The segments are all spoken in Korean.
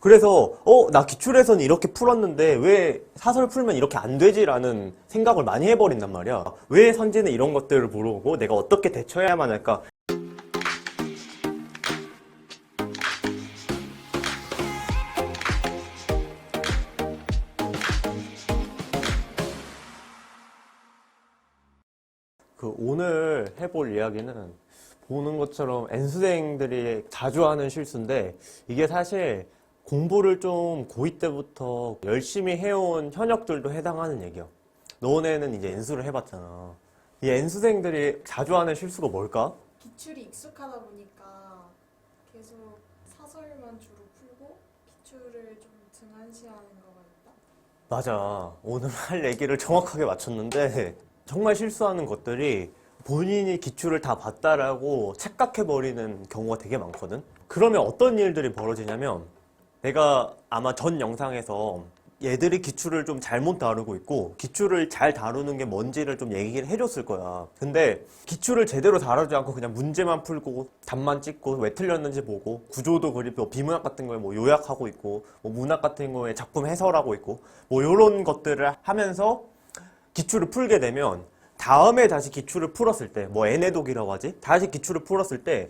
그래서 나 기출에서는 이렇게 풀었는데 왜 사설 풀면 이렇게 안 되지라는 생각을 많이 해버린단 말이야. 왜 선지는 이런 것들을 모르고 내가 어떻게 대처해야만 할까? 오늘 해볼 이야기는 보는 것처럼 N수생들이 자주 하는 실수인데, 이게 사실 공부를 좀 고2 때부터 열심히 해온 현역들도 해당하는 얘기야. 너네는 이제 N수를 해봤잖아. 이 N수생들이 자주 하는 실수가 뭘까? 기출이 익숙하다 보니까 계속 사설만 주로 풀고 기출을 좀 등한시하는 거가 있다? 맞아. 오늘 할 얘기를 정확하게 맞췄는데, 정말 실수하는 것들이 본인이 기출을 다 봤다라고 착각해버리는 경우가 되게 많거든. 그러면 어떤 일들이 벌어지냐면, 내가 아마 전 영상에서 얘들이 기출을 좀 잘못 다루고 있고 기출을 잘 다루는 게 뭔지를 좀 얘기를 해줬을 거야. 근데 기출을 제대로 다루지 않고 그냥 문제만 풀고 답만 찍고 왜 틀렸는지 보고 구조도 그리고 비문학 같은 거에 뭐 요약하고 있고 뭐 문학 같은 거에 작품 해설하고 있고 뭐 요런 것들을 하면서 기출을 풀게 되면, 다음에 다시 기출을 풀었을 때, 뭐 N해독이라고 하지? 다시 기출을 풀었을 때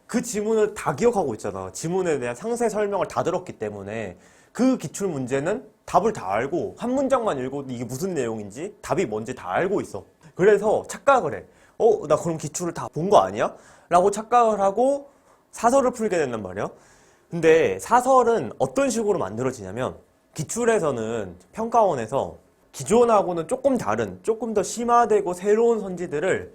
그 지문을 다 기억하고 있잖아. 지문에 대한 상세 설명을 다 들었기 때문에 그 기출 문제는 답을 다 알고 한 문장만 읽어도 이게 무슨 내용인지 답이 뭔지 다 알고 있어. 그래서 착각을 해. 나 그럼 기출을 다 본 거 아니야? 라고 착각을 하고 사설을 풀게 된단 말이야. 근데 사설은 어떤 식으로 만들어지냐면, 기출에서는 평가원에서 기존하고는 조금 다른, 조금 더 심화되고 새로운 선지들을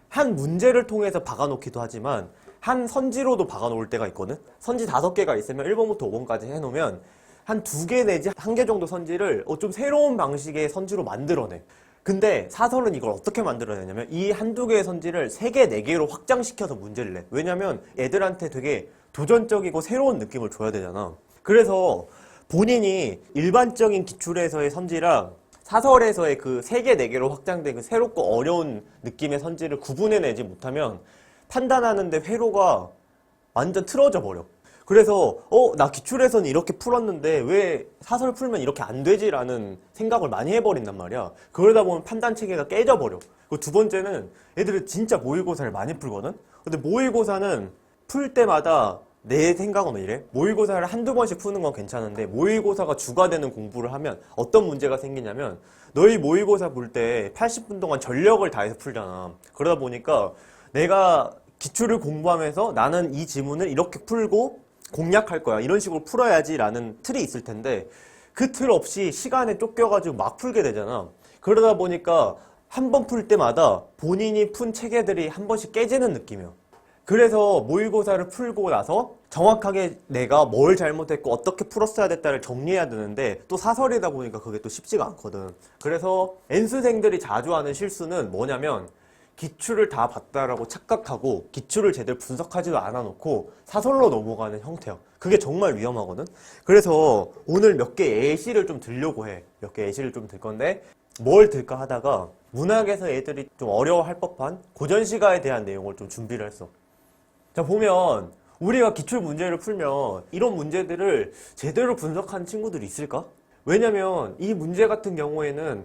한 문제를 통해서 박아놓기도 하지만 한 선지로도 박아놓을 때가 있거든. 선지 5개가 있으면 1번부터 5번까지 해놓으면 한 2개 내지 1개 정도 선지를 좀 새로운 방식의 선지로 만들어내. 근데 사설은 이걸 어떻게 만들어내냐면 이 한두 개의 선지를 3개, 4개로 확장시켜서 문제를 내. 왜냐면 애들한테 되게 도전적이고 새로운 느낌을 줘야 되잖아. 그래서 본인이 일반적인 기출에서의 선지랑 사설에서의 그 3개, 4개로 확장된 그 새롭고 어려운 느낌의 선지를 구분해내지 못하면 판단하는데 회로가 완전 틀어져 버려. 그래서 나 기출에서는 이렇게 풀었는데 왜 사설 풀면 이렇게 안 되지라는 생각을 많이 해버린단 말이야. 그러다 보면 판단 체계가 깨져버려. 그리고 두 번째는 애들이 진짜 모의고사를 많이 풀거든? 근데 모의고사는 풀 때마다 내 생각은 이래. 모의고사를 한두 번씩 푸는 건 괜찮은데 모의고사가 주가 되는 공부를 하면 어떤 문제가 생기냐면, 너희 모의고사 볼 때 80분 동안 전력을 다해서 풀잖아. 그러다 보니까 내가 기출을 공부하면서 나는 이 지문을 이렇게 풀고 공략할 거야, 이런 식으로 풀어야지 라는 틀이 있을 텐데 그 틀 없이 시간에 쫓겨가지고 막 풀게 되잖아. 그러다 보니까 한 번 풀 때마다 본인이 푼 체계들이 한 번씩 깨지는 느낌이야. 그래서 모의고사를 풀고 나서 정확하게 내가 뭘 잘못했고 어떻게 풀었어야 됐다를 정리해야 되는데 또 사설이다 보니까 그게 또 쉽지가 않거든. 그래서 N수생들이 자주 하는 실수는 뭐냐면, 기출을 다 봤다라고 착각하고 기출을 제대로 분석하지도 않아 놓고 사설로 넘어가는 형태야. 그게 정말 위험하거든. 그래서 오늘 몇 개 예시를 좀 들려고 해. 몇 개 예시를 좀 들 건데 뭘 들까 하다가 문학에서 애들이 좀 어려워할 법한 고전시가에 대한 내용을 좀 준비를 했어. 자, 보면 우리가 기출 문제를 풀면 이런 문제들을 제대로 분석한 친구들이 있을까? 왜냐면 이 문제 같은 경우에는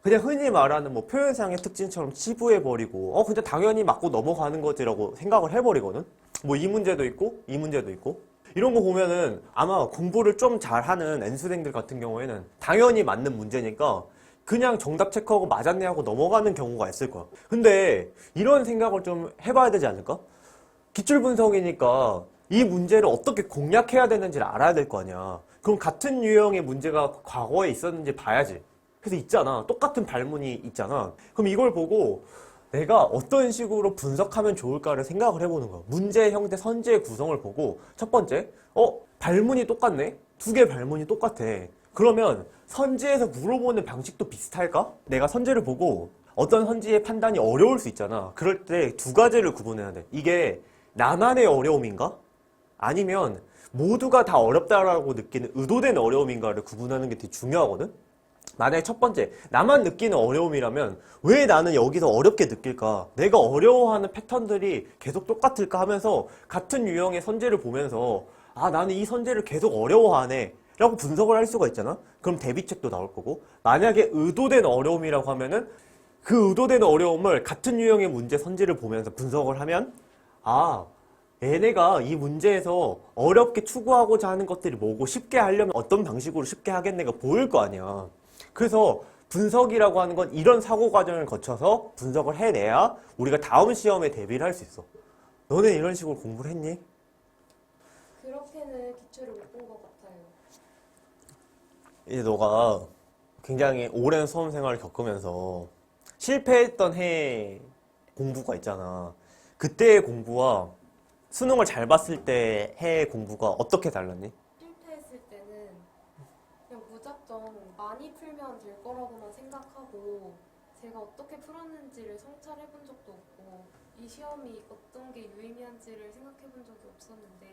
그냥 흔히 말하는 뭐 표현상의 특징처럼 치부해버리고 그냥 당연히 맞고 넘어가는 거지라고 생각을 해버리거든. 뭐 이 문제도 있고 이 문제도 있고 이런 거 보면은 아마 공부를 좀 잘하는 N수생들 같은 경우에는 당연히 맞는 문제니까 그냥 정답 체크하고 맞았네 하고 넘어가는 경우가 있을 거야. 근데 이런 생각을 좀 해봐야 되지 않을까? 기출 분석이니까 이 문제를 어떻게 공략해야 되는지를 알아야 될 거 아니야. 그럼 같은 유형의 문제가 과거에 있었는지 봐야지. 그래서 있잖아. 똑같은 발문이 있잖아. 그럼 이걸 보고 내가 어떤 식으로 분석하면 좋을까를 생각을 해보는 거야. 문제 형태, 선지의 구성을 보고 첫 번째, 발문이 똑같네? 2개 발문이 똑같아. 그러면 선지에서 물어보는 방식도 비슷할까? 내가 선지를 보고 어떤 선지의 판단이 어려울 수 있잖아. 그럴 때 2가지를 구분해야 돼. 이게 나만의 어려움인가? 아니면 모두가 다 어렵다라고 느끼는 의도된 어려움인가를 구분하는 게 되게 중요하거든? 만약에 첫 번째, 나만 느끼는 어려움이라면 왜 나는 여기서 어렵게 느낄까? 내가 어려워하는 패턴들이 계속 똑같을까 하면서 같은 유형의 선지를 보면서 아, 나는 이 선재를 계속 어려워하네 라고 분석을 할 수가 있잖아. 그럼 대비책도 나올 거고, 만약에 의도된 어려움이라고 하면은 그 의도된 어려움을 같은 유형의 문제 선지를 보면서 분석을 하면, 아, 얘네가 이 문제에서 어렵게 추구하고자 하는 것들이 뭐고, 쉽게 하려면 어떤 방식으로 쉽게 하겠네가 보일 거 아니야. 그래서 분석이라고 하는 건 이런 사고 과정을 거쳐서 분석을 해내야 우리가 다음 시험에 대비를 할 수 있어. 너네 이런 식으로 공부를 했니? 그렇게는 기초를 못 본 것 같아요. 이제 너가 굉장히 오랜 수험 생활을 겪으면서 실패했던 해 공부가 있잖아. 그때의 공부와 수능을 잘 봤을 때 해 공부가 어떻게 달랐니? 실패했을 때는 그냥 무작정 많이 풀면 될 거라고만 생각하고 제가 어떻게 풀었는지를 성찰해 본 적도 없고 이 시험이 어떤 게 유의미한지를 생각해 본 적이 없었는데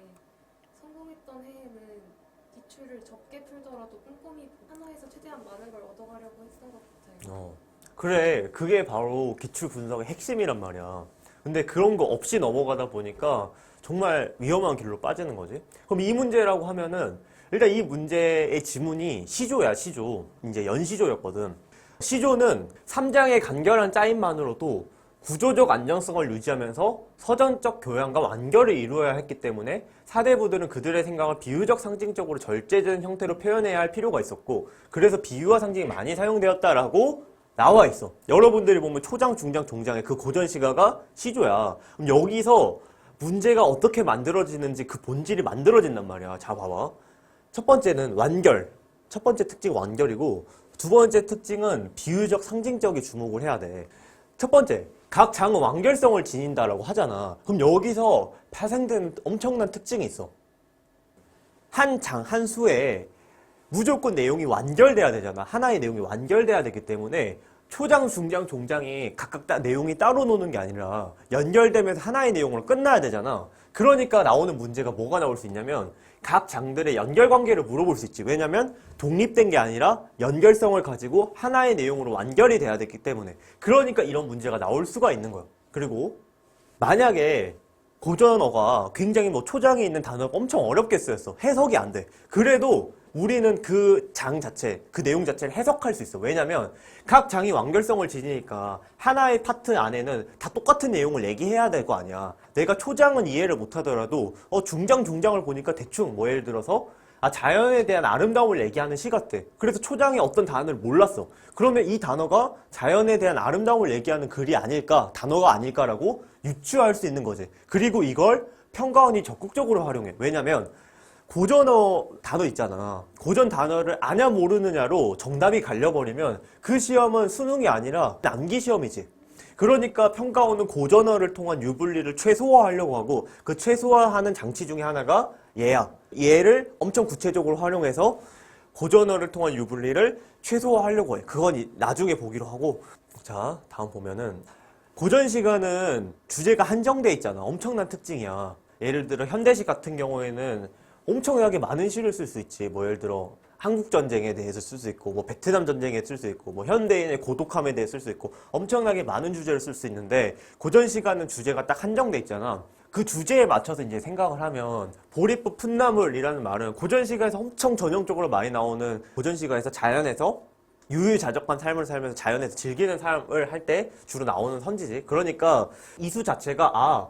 성공했던 해에는 기출을 적게 풀더라도 꼼꼼히 하나에서 최대한 많은 걸 얻어가려고 했던 것 같아요. 그래, 그게 바로 기출 분석의 핵심이란 말이야. 근데 그런 거 없이 넘어가다 보니까 정말 위험한 길로 빠지는 거지. 그럼 이 문제라고 하면은 일단 이 문제의 지문이 시조야, 시조. 이제 연시조였거든. 시조는 3장의 간결한 짜임만으로도 구조적 안정성을 유지하면서 서전적 교양과 완결을 이루어야 했기 때문에 사대부들은 그들의 생각을 비유적 상징적으로 절제된 형태로 표현해야 할 필요가 있었고, 그래서 비유와 상징이 많이 사용되었다라고 나와 있어. 여러분들이 보면 초장, 중장, 종장의 그 고전 시가가 시조야. 그럼 여기서 문제가 어떻게 만들어지는지 그 본질이 만들어진단 말이야. 자, 봐봐. 첫 번째는 완결. 첫 번째 특징 완결이고, 두 번째 특징은 비유적 상징적에 주목을 해야 돼. 첫 번째, 각 장은 완결성을 지닌다라고 하잖아. 그럼 여기서 파생된 엄청난 특징이 있어. 한 장, 한 수에 무조건 내용이 완결돼야 되잖아. 하나의 내용이 완결돼야 되기 때문에 초장, 중장, 종장이 각각 내용이 따로 노는 게 아니라 연결되면서 하나의 내용으로 끝나야 되잖아. 그러니까 나오는 문제가 뭐가 나올 수 있냐면 각 장들의 연결 관계를 물어볼 수 있지. 왜냐면 독립된 게 아니라 연결성을 가지고 하나의 내용으로 완결이 돼야 되기 때문에. 그러니까 이런 문제가 나올 수가 있는 거야. 그리고 만약에 고전어가 굉장히 뭐 초장에 있는 단어가 엄청 어렵게 쓰였어. 해석이 안 돼. 그래도 우리는 그 장 자체, 그 내용 자체를 해석할 수 있어. 왜냐면 각 장이 완결성을 지니니까 하나의 파트 안에는 다 똑같은 내용을 얘기해야 될 거 아니야. 내가 초장은 이해를 못 하더라도 중장, 중장을 보니까 대충 뭐 예를 들어서 자연에 대한 아름다움을 얘기하는 시 같아. 그래서 초장의 어떤 단어를 몰랐어. 그러면 이 단어가 자연에 대한 아름다움을 얘기하는 글이 아닐까, 단어가 아닐까라고 유추할 수 있는 거지. 그리고 이걸 평가원이 적극적으로 활용해. 왜냐면 고전어 단어 있잖아. 고전 단어를 아냐 모르느냐로 정답이 갈려버리면 그 시험은 수능이 아니라 암기 시험이지. 그러니까 평가원은 고전어를 통한 유불리를 최소화하려고 하고, 그 최소화하는 장치 중에 하나가 얘야. 얘를 엄청 구체적으로 활용해서 고전어를 통한 유불리를 최소화하려고 해. 그건 나중에 보기로 하고. 자, 다음 보면은 고전 시간은 주제가 한정돼 있잖아. 엄청난 특징이야. 예를 들어 현대시 같은 경우에는 엄청나게 많은 시를 쓸 수 있지. 뭐 예를 들어 한국 전쟁에 대해서 쓸 수 있고, 뭐 베트남 전쟁에 쓸 수 있고, 뭐 현대인의 고독함에 대해 쓸 수 있고, 엄청나게 많은 주제를 쓸 수 있는데 고전 시간은 주제가 딱 한정돼 있잖아. 그 주제에 맞춰서 이제 생각을 하면 보리꽃 풋나물이라는 말은 고전 시가에서 엄청 전형적으로 많이 나오는, 고전 시가에서 자연에서 유유자적한 삶을 살면서 자연에서 즐기는 삶을 할 때 주로 나오는 선지지. 그러니까 이수 자체가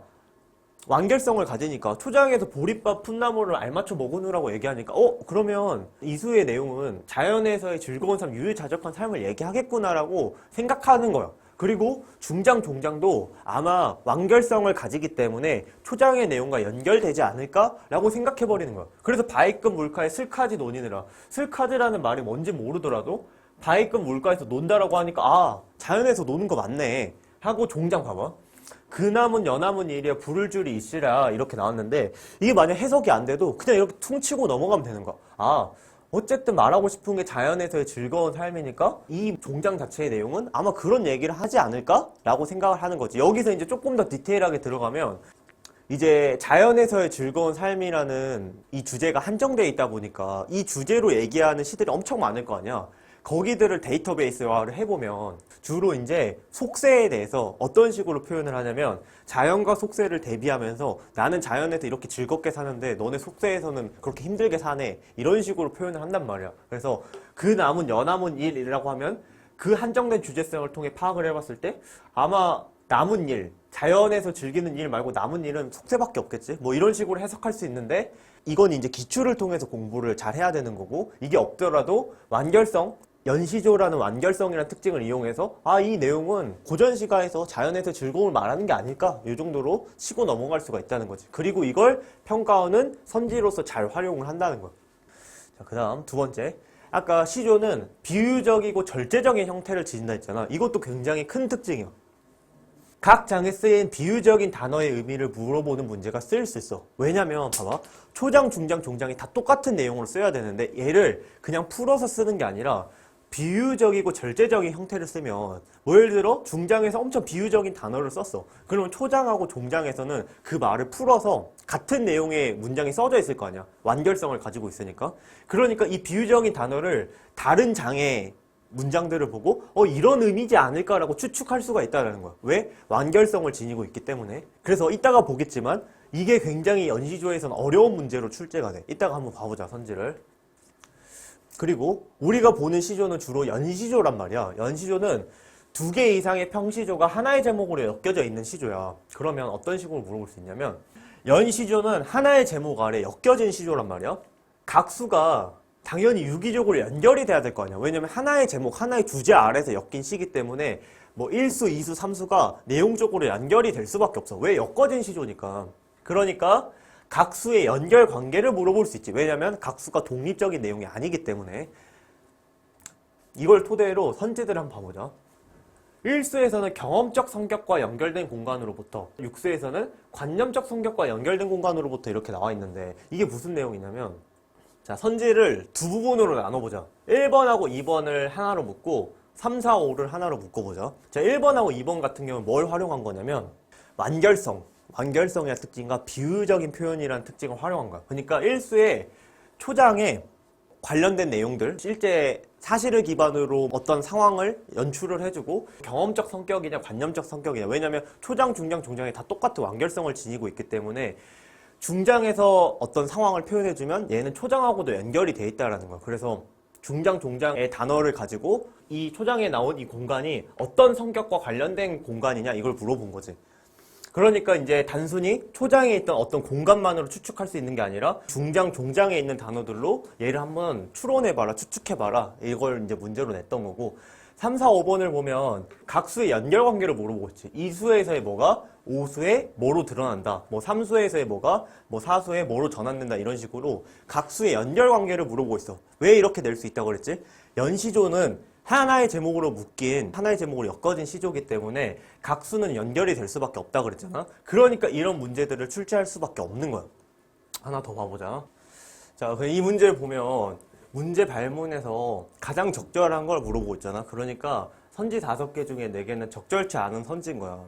완결성을 가지니까 초장에서 보리밥 풋나물을 알맞춰 먹으느라고 얘기하니까 그러면 이수의 내용은 자연에서의 즐거운 삶, 유유자적한 삶을 얘기하겠구나라고 생각하는 거야. 그리고 중장, 종장도 아마 완결성을 가지기 때문에 초장의 내용과 연결되지 않을까라고 생각해버리는 거야. 그래서 바위급 물가의 슬카지 논이느라, 슬카지라는 말이 뭔지 모르더라도 바위급 물가에서 논다라고 하니까 자연에서 노는 거 맞네 하고, 종장 봐봐. 그나문 여나문 일이야 부를 줄이 있으라 이렇게 나왔는데, 이게 만약 해석이 안 돼도 그냥 이렇게 퉁치고 넘어가면 되는 거야. 어쨌든 말하고 싶은 게 자연에서의 즐거운 삶이니까 이 종장 자체의 내용은 아마 그런 얘기를 하지 않을까? 라고 생각을 하는 거지. 여기서 이제 조금 더 디테일하게 들어가면 이제 자연에서의 즐거운 삶이라는 이 주제가 한정되어 있다 보니까 이 주제로 얘기하는 시들이 엄청 많을 거 아니야. 거기들을 데이터베이스화를 해보면 주로 이제 속세에 대해서 어떤 식으로 표현을 하냐면 자연과 속세를 대비하면서 나는 자연에서 이렇게 즐겁게 사는데 너네 속세에서는 그렇게 힘들게 사네 이런 식으로 표현을 한단 말이야. 그래서 그 남은 연남은 일이라고 하면 그 한정된 주제성을 통해 파악을 해봤을 때 아마 남은 일, 자연에서 즐기는 일 말고 남은 일은 속세밖에 없겠지? 뭐 이런 식으로 해석할 수 있는데 이건 이제 기출을 통해서 공부를 잘 해야 되는 거고 이게 없더라도 완결성, 연시조라는 완결성이라는 특징을 이용해서 이 내용은 고전시가에서 자연에서 즐거움을 말하는 게 아닐까? 이 정도로 치고 넘어갈 수가 있다는 거지. 그리고 이걸 평가원은 선지로서 잘 활용을 한다는 거야. 자, 그 다음 두 번째. 아까 시조는 비유적이고 절제적인 형태를 지닌다 했잖아. 이것도 굉장히 큰 특징이야. 각 장에 쓰인 비유적인 단어의 의미를 물어보는 문제가 쓰일 수 있어. 왜냐면 봐봐. 초장, 중장, 종장이 다 똑같은 내용으로 써야 되는데 얘를 그냥 풀어서 쓰는 게 아니라 비유적이고 절제적인 형태를 쓰면 뭐 예를 들어 중장에서 엄청 비유적인 단어를 썼어. 그러면 초장하고 종장에서는 그 말을 풀어서 같은 내용의 문장이 써져 있을 거 아니야. 완결성을 가지고 있으니까. 그러니까 이 비유적인 단어를 다른 장의 문장들을 보고 이런 의미지 않을까라고 추측할 수가 있다는 거야. 왜? 완결성을 지니고 있기 때문에. 그래서 이따가 보겠지만 이게 굉장히 연시조에서는 어려운 문제로 출제가 돼. 이따가 한번 봐보자, 선지를. 그리고 우리가 보는 시조는 주로 연시조란 말이야. 연시조는 2개 이상의 평시조가 하나의 제목으로 엮여져 있는 시조야. 그러면 어떤 식으로 물어볼 수 있냐면 연시조는 하나의 제목 아래 엮여진 시조란 말이야. 각수가 당연히 유기적으로 연결이 돼야 될 거 아니야. 왜냐면 하나의 제목, 하나의 주제 아래서 엮인 시기 때문에 뭐 1수, 2수, 3수가 내용적으로 연결이 될 수밖에 없어. 왜? 엮어진 시조니까. 그러니까 각수의 연결 관계를 물어볼 수 있지. 왜냐면 각수가 독립적인 내용이 아니기 때문에. 이걸 토대로 선지들을 한번 봐보자. 1수에서는 경험적 성격과 연결된 공간으로부터 6수에서는 관념적 성격과 연결된 공간으로부터 이렇게 나와 있는데 이게 무슨 내용이냐면 자, 선지를 두 부분으로 나눠보자. 1번하고 2번을 하나로 묶고 3, 4, 5를 하나로 묶어보자. 자, 1번하고 2번 같은 경우는 뭘 활용한 거냐면 완결성이라는 특징과 비유적인 표현이라는 특징을 활용한 거야. 그러니까 1수의 초장에 관련된 내용들, 실제 사실을 기반으로 어떤 상황을 연출을 해주고 경험적 성격이냐 관념적 성격이냐. 왜냐면 초장, 중장, 종장이 다 똑같은 완결성을 지니고 있기 때문에 중장에서 어떤 상황을 표현해주면 얘는 초장하고도 연결이 돼 있다는 거야. 그래서 중장, 종장의 단어를 가지고 이 초장에 나온 이 공간이 어떤 성격과 관련된 공간이냐 이걸 물어본 거지. 그러니까 이제 단순히 초장에 있던 어떤 공간만으로 추측할 수 있는 게 아니라 중장, 종장에 있는 단어들로 얘를 한번 추론해봐라, 추측해봐라 이걸 이제 문제로 냈던 거고 3, 4, 5번을 보면 각수의 연결 관계를 물어보고 있지. 2수에서의 뭐가 5수에 뭐로 드러난다. 뭐 3수에서의 뭐가 뭐 4수에 뭐로 전환된다. 이런 식으로 각수의 연결 관계를 물어보고 있어. 왜 이렇게 낼 수 있다고 그랬지? 연시조는 하나의 제목으로 묶인 하나의 제목으로 엮어진 시조이기 때문에 각수는 연결이 될 수밖에 없다 그랬잖아. 그러니까 이런 문제들을 출제할 수밖에 없는 거야. 하나 더 봐보자. 자, 이 문제를 보면 문제 발문에서 가장 적절한 걸 물어보고 있잖아. 그러니까 선지 5개 중에 4개는 적절치 않은 선지인 거야.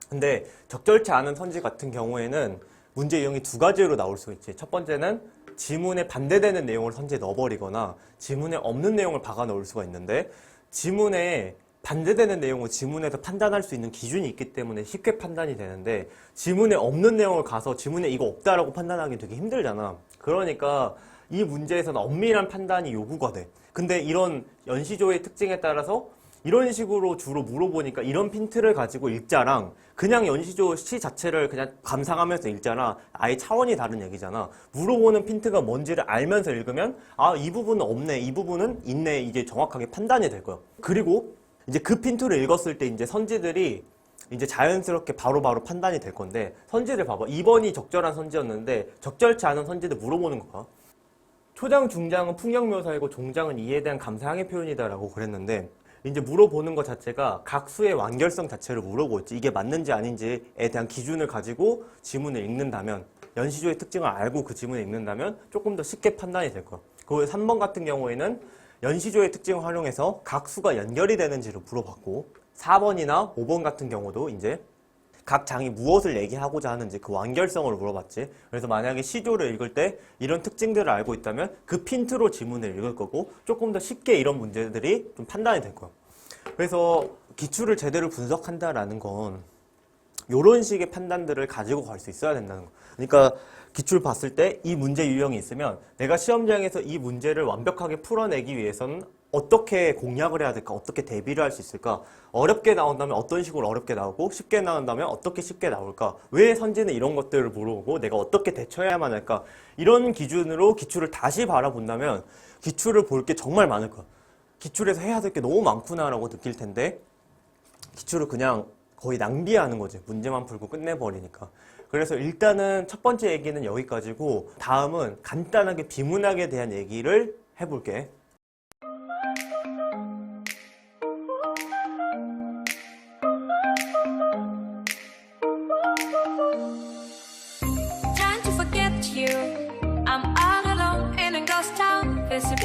근데 적절치 않은 선지 같은 경우에는 문제 유형이 2가지로 나올 수 있지. 첫 번째는 지문에 반대되는 내용을 선지에 넣어버리거나 지문에 없는 내용을 박아 넣을 수가 있는데 지문에 반대되는 내용을 지문에서 판단할 수 있는 기준이 있기 때문에 쉽게 판단이 되는데 지문에 없는 내용을 가서 지문에 이거 없다라고 판단하기 되게 힘들잖아. 그러니까 이 문제에서는 엄밀한 판단이 요구가 돼. 근데 이런 연시조의 특징에 따라서 이런 식으로 주로 물어보니까 이런 핀트를 가지고 읽자랑 그냥 연시조 시 자체를 그냥 감상하면서 읽자랑 아예 차원이 다른 얘기잖아. 물어보는 핀트가 뭔지를 알면서 읽으면 이 부분은 없네, 이 부분은 있네 이게 정확하게 판단이 될 거야. 그리고 이제 그 핀트를 읽었을 때 이제 선지들이 이제 자연스럽게 바로바로 판단이 될 건데 선지를 봐봐. 2번이 적절한 선지였는데 적절치 않은 선지들 물어보는 거 봐. 초장, 중장은 풍경 묘사이고 종장은 이에 대한 감상의 표현이다라고 그랬는데 이제 물어보는 것 자체가 각수의 완결성 자체를 물어보고 있지. 이게 맞는지 아닌지에 대한 기준을 가지고 지문을 읽는다면 연시조의 특징을 알고 그 지문을 읽는다면 조금 더 쉽게 판단이 될 거야. 그 3번 같은 경우에는 연시조의 특징을 활용해서 각수가 연결이 되는지를 물어봤고 4번이나 5번 같은 경우도 이제 각 장이 무엇을 얘기하고자 하는지 그 완결성을 물어봤지. 그래서 만약에 시조를 읽을 때 이런 특징들을 알고 있다면 그 핀트로 지문을 읽을 거고 조금 더 쉽게 이런 문제들이 좀 판단이 될 거야. 그래서 기출을 제대로 분석한다라는 건 이런 식의 판단들을 가지고 갈 수 있어야 된다는 거. 그러니까 기출 봤을 때 이 문제 유형이 있으면 내가 시험장에서 이 문제를 완벽하게 풀어내기 위해서는 어떻게 공략을 해야 될까? 어떻게 대비를 할 수 있을까? 어렵게 나온다면 어떤 식으로 어렵게 나오고 쉽게 나온다면 어떻게 쉽게 나올까? 왜 선지는 이런 것들을 물어보고 내가 어떻게 대처해야만 할까? 이런 기준으로 기출을 다시 바라본다면 기출을 볼 게 정말 많을 거야. 기출에서 해야 될 게 너무 많구나라고 느낄 텐데 기출을 그냥 거의 낭비하는 거지. 문제만 풀고 끝내버리니까. 그래서 일단은 첫 번째 얘기는 여기까지고 다음은 간단하게 비문학에 대한 얘기를 해볼게. Trying to forget you. I'm all alone in a ghost town. It's a